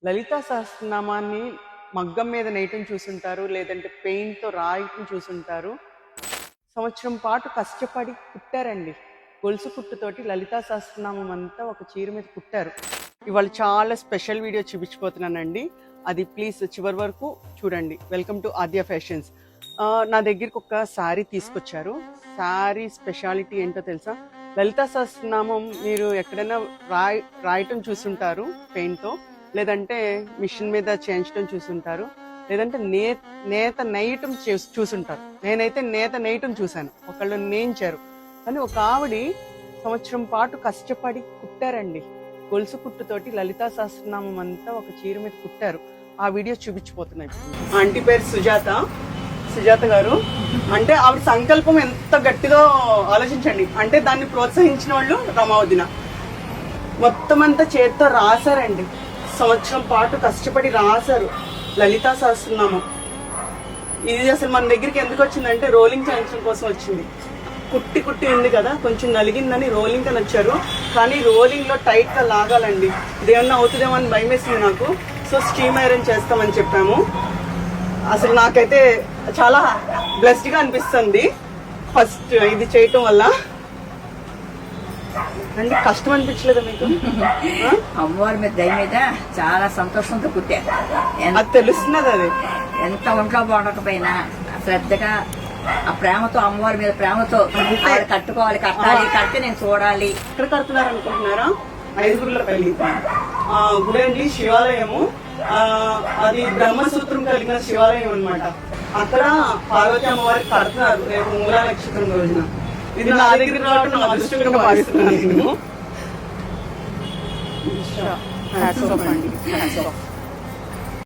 లలితా సహస్రనామాన్ని మగ్గం మీద నేయటం చూసుంటారు, లేదంటే పెయింట్తో రాయటం చూసుంటారు. సంవత్సరం పాటు కష్టపడి కుట్టారండి. గొలుసు కుట్టుతోటి లలితా సహస్రనామం అంతా ఒక చీర మీద కుట్టారు. ఇవాళ చాలా స్పెషల్ వీడియో చూపించిపోతున్నానండి. అది ప్లీజ్ చివరి వరకు చూడండి. Welcome to Aadya fashions. నా దగ్గరికి ఒక శారీ తీసుకొచ్చారు. శారీ స్పెషాలిటీ ఏంటో తెలుసా? లలితా సహస్రనామం మీరు ఎక్కడైనా రాయటం చూసుంటారు పెయింట్తో, లేదంటే మిషన్ మీద చేయించడం చూసుంటారు, లేదంటే నేత నేయటం చూసుంటారు. నేనైతే నేత నేయటం చూశాను, ఒకళ్ళు నేయించారు. కానీ ఒక ఆవిడ సంవత్సరం పాటు కష్టపడి కుట్టారండి. గొలుసు కుట్టుతోటి లలితా సహస్రనామం అంతా ఒక చీర మీద కుట్టారు. ఆ వీడియో చూపించిపోతున్నాయి. ఆంటీ పేరు సుజాత గారు. అంటే ఆవిడ సంకల్పం ఎంత గట్టిగా ఆలోచించండి. అంటే దాన్ని ప్రోత్సహించిన వాళ్ళు రమావదిన. మొత్తం అంతా చేతితో రాశారండి. సంవత్సరం పాటు కష్టపడి రాశారు లలితా సహస్రనామం. ఇది అసలు మన దగ్గరికి ఎందుకు వచ్చిందంటే రోలింగ్ చేయించడం కోసం వచ్చింది. కుట్టి ఉంది కదా, కొంచెం నలిగిందని రోలింగ్ అని వచ్చారు. కానీ రోలింగ్ లో టైట్ గా లాగాలండి. ఇదేమన్నా అవుతుందేమో అని భయం వేసింది నాకు. సో స్టీమ్ ఐరన్ చేస్తామని చెప్పాము. అసలు నాకైతే చాలా బ్లెస్డ్ గా అనిపిస్తుంది ఫస్ట్ ఇది చేయటం వల్ల. అంటే కష్టం అనిపించలేదా మీకు? అమ్మవారి మీద దయ మీద చాలా సంతోషంతో కుట్టాను. అది తెలుస్తున్నది. అది ఎంత ఒంట్లో బాగుండకపోయినా శ్రద్ధగా ఆ ప్రేమతో, అమ్మవారి మీద ప్రేమతో కట్టుకోవాలి, కడితే నేను చూడాలి. ఎక్కడ కడుతున్నారు అనుకుంటున్నారా? ఐదుగురులపల్లి గుడండి శివాలయము. అది బ్రహ్మసూత్రం కలిగిన శివాలయం అన్నమాట. అక్కడ పార్వతి అమ్మవారికి కడుతున్నారు రేపు మూలా నక్షత్రం రోజున. ఇది నా దగ్గర రావడం నా అదృష్టంగా భావిస్తున్నాను నేను.